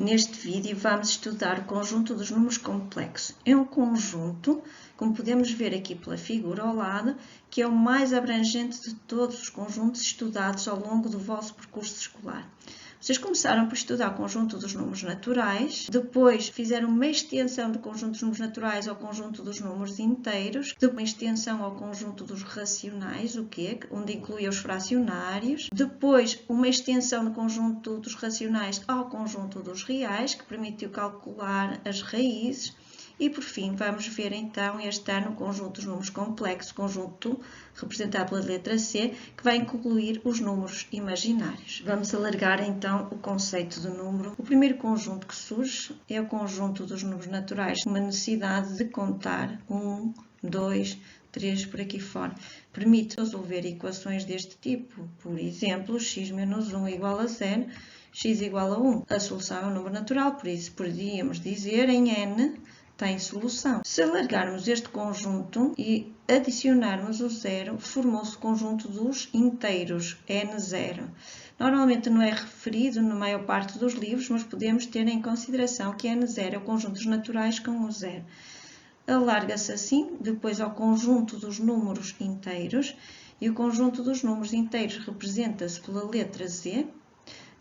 Neste vídeo vamos estudar o conjunto dos números complexos. É um conjunto, como podemos ver aqui pela figura ao lado, que é o mais abrangente de todos os conjuntos estudados ao longo do vosso percurso escolar. Vocês começaram por estudar o conjunto dos números naturais, depois fizeram uma extensão do conjunto dos números naturais ao conjunto dos números inteiros, depois uma extensão ao conjunto dos racionais, onde incluía os fracionários, depois uma extensão do conjunto dos racionais ao conjunto dos reais, que permitiu calcular as raízes. E, por fim, vamos ver então este ano o conjunto dos números complexos, conjunto representado pela letra C, que vai incluir os números imaginários. Vamos alargar então o conceito do número. O primeiro conjunto que surge é o conjunto dos números naturais, com uma necessidade de contar 1, 2, 3 por aqui fora. Permite resolver equações deste tipo. Por exemplo, x menos 1 igual a 0, x igual a 1. A solução é um número natural, por isso podíamos dizer em n tem solução. Se alargarmos este conjunto e adicionarmos o zero, formou-se o conjunto dos inteiros, n0. Normalmente não é referido na maior parte dos livros, mas podemos ter em consideração que n0 é o conjunto dos naturais com o zero. Alarga-se assim, depois ao conjunto dos números inteiros, e o conjunto dos números inteiros representa-se pela letra Z,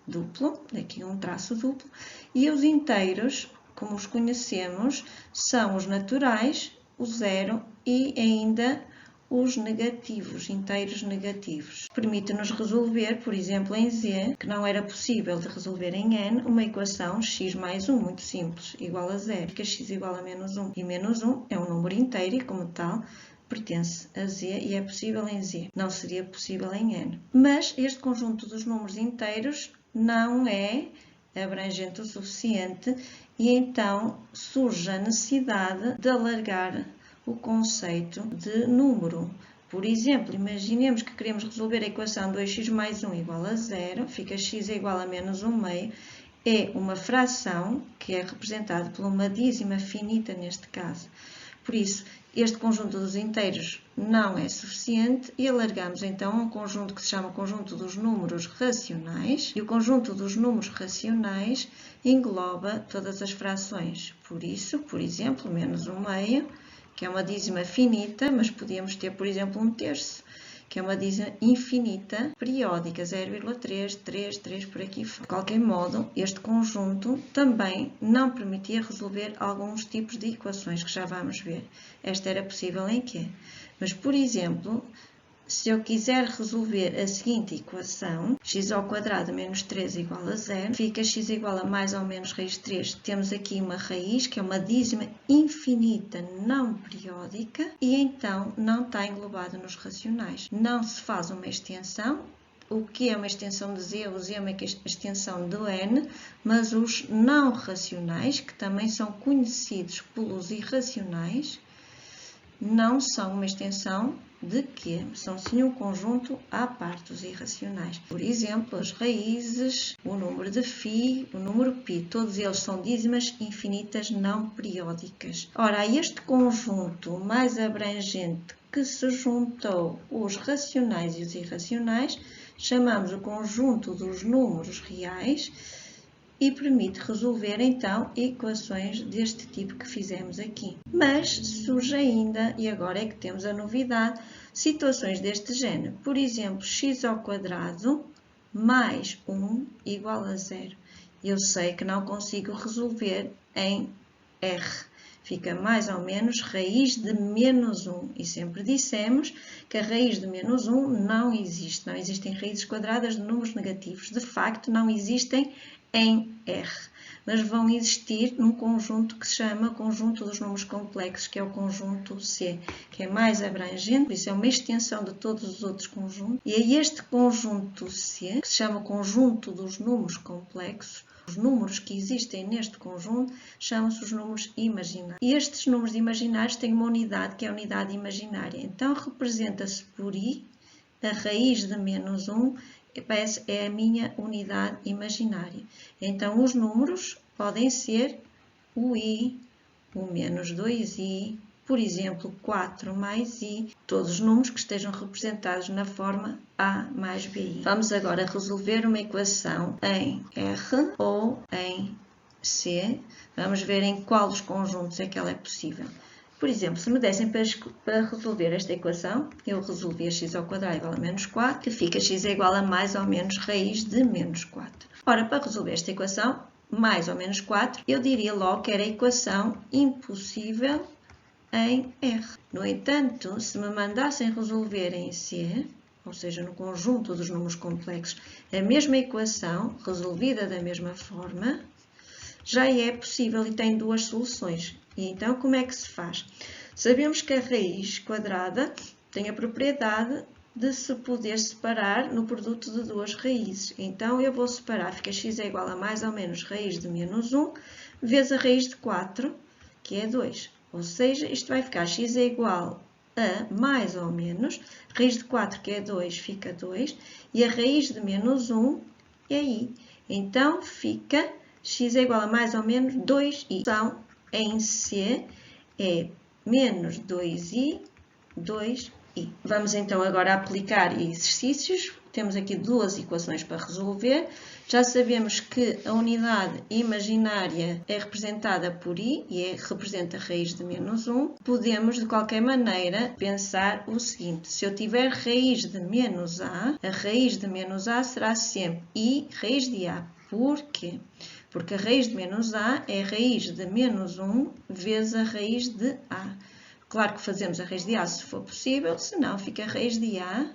duplo, aqui um traço duplo, e os inteiros, como os conhecemos, são os naturais, o zero e ainda os negativos, inteiros negativos. Permite-nos resolver, por exemplo, em Z, que não era possível de resolver em N, uma equação x mais 1, muito simples, igual a zero, que é x igual a menos 1. E menos 1 é um número inteiro e, como tal, pertence a Z e é possível em Z. Não seria possível em N. Mas este conjunto dos números inteiros não é abrangente o suficiente e então surge a necessidade de alargar o conceito de número. Por exemplo, imaginemos que queremos resolver a equação 2x mais 1 igual a 0, fica x igual a menos 1 meio, é uma fração que é representada por uma dízima finita neste caso. Por isso, este conjunto dos inteiros não é suficiente e alargamos então um conjunto que se chama conjunto dos números racionais. E o conjunto dos números racionais engloba todas as frações. Por isso, por exemplo, menos 1 meio, que é uma dízima finita, mas podíamos ter, por exemplo, 1/3, que é uma dízima infinita, periódica, 0,3, 3, 3 por aqui fora. De qualquer modo, este conjunto também não permitia resolver alguns tipos de equações que já vamos ver. Esta era possível em quê? Mas, por exemplo, se eu quiser resolver a seguinte equação, x² menos 3 igual a 0, fica x igual a mais ou menos raiz de 3. Temos aqui uma raiz, que é uma dízima infinita não periódica, e então não está englobada nos racionais. Não se faz uma extensão. O que é uma extensão de Z? O Z é uma extensão do N, mas os não racionais, que também são conhecidos pelos irracionais, não são uma extensão de quê? São sim um conjunto à parte dos irracionais. Por exemplo, as raízes, o número de φ, o número π, todos eles são dízimas infinitas não periódicas. Ora, a este conjunto mais abrangente que se juntou os racionais e os irracionais, chamamos o conjunto dos números reais, e permite resolver, então, equações deste tipo que fizemos aqui. Mas surge ainda, e agora é que temos a novidade, situações deste género. Por exemplo, x² mais 1 igual a 0. Eu sei que não consigo resolver em R. Fica mais ou menos raiz de menos 1. E sempre dissemos que a raiz de menos 1 não existe. Não existem raízes quadradas de números negativos. De facto, não existem em R, mas vão existir num conjunto que se chama conjunto dos números complexos, que é o conjunto C, que é mais abrangente, por isso é uma extensão de todos os outros conjuntos, e é este conjunto C, que se chama conjunto dos números complexos. Os números que existem neste conjunto chamam-se os números imaginários. E estes números imaginários têm uma unidade, que é a unidade imaginária. Então, representa-se por I, a raiz de menos 1, é a minha unidade imaginária. Então, os números podem ser o i, o menos 2i, por exemplo, 4 mais i, todos os números que estejam representados na forma a mais bi. Vamos agora resolver uma equação em R ou em C, vamos ver em qual dos conjuntos é que ela é possível. Por exemplo, se me dessem para resolver esta equação, eu resolvia x ao quadrado igual a menos 4, que fica x é igual a mais ou menos raiz de menos 4. Ora, para resolver esta equação, mais ou menos 4, eu diria logo que era a equação impossível em R. No entanto, se me mandassem resolver em C, ou seja, no conjunto dos números complexos, a mesma equação, resolvida da mesma forma, já é possível e tem duas soluções. E então, como é que se faz? Sabemos que a raiz quadrada tem a propriedade de se poder separar no produto de duas raízes. Então, eu vou separar, fica x é igual a mais ou menos raiz de menos 1, vezes a raiz de 4, que é 2. Ou seja, isto vai ficar x é igual a mais ou menos, raiz de 4, que é 2, fica 2, e a raiz de menos 1 é i. Então, fica x é igual a mais ou menos 2i. Então, em C é menos 2i, 2i. Vamos então agora aplicar exercícios. Temos aqui duas equações para resolver. Já sabemos que a unidade imaginária é representada por i e representa a raiz de menos 1. Podemos, de qualquer maneira, pensar o seguinte. Se eu tiver raiz de menos a raiz de menos a será sempre i raiz de a. Por quê? Porque a raiz de menos a é a raiz de menos 1 vezes a raiz de a. Claro que fazemos a raiz de a se for possível, senão fica a raiz de a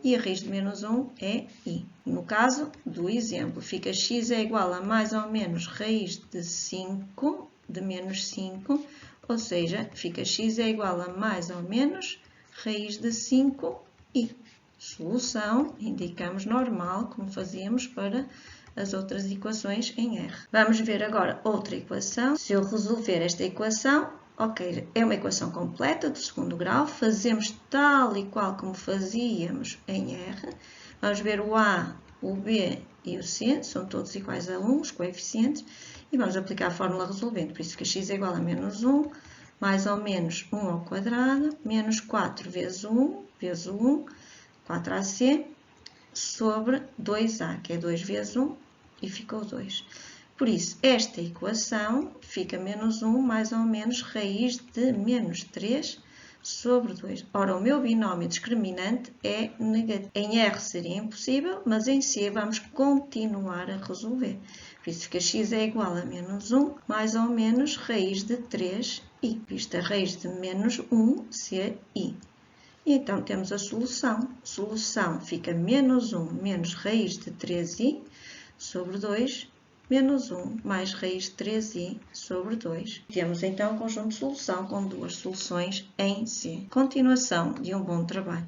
e a raiz de menos 1 é i. No caso do exemplo, fica x é igual a mais ou menos raiz de 5, de menos 5, ou seja, fica x é igual a mais ou menos raiz de 5i. Solução, indicamos normal, como fazíamos para as outras equações em R. Vamos ver agora outra equação. Se eu resolver esta equação, ok, é uma equação completa do segundo grau, fazemos tal e qual como fazíamos em R. Vamos ver o A, o B e o C, são todos iguais a 1, os coeficientes, e vamos aplicar a fórmula resolvente. Por isso que x é igual a menos 1, mais ou menos 1 ao quadrado, menos 4 vezes 1, vezes o 1, 4ac, sobre 2a, que é 2 vezes 1, e ficou 2. Por isso, esta equação fica menos 1 mais ou menos raiz de menos 3 sobre 2. Ora, o meu binómio discriminante é negativo. Em R seria impossível, mas em C vamos continuar a resolver. Por isso, fica x é igual a menos 1 mais ou menos raiz de 3i. Isto é a raiz de menos 1, ci. E então, temos a solução. Solução fica menos 1 menos raiz de 3i sobre 2, menos 1 mais raiz de 3i sobre 2. Temos então um conjunto de solução com duas soluções em C. Continuação de um bom trabalho.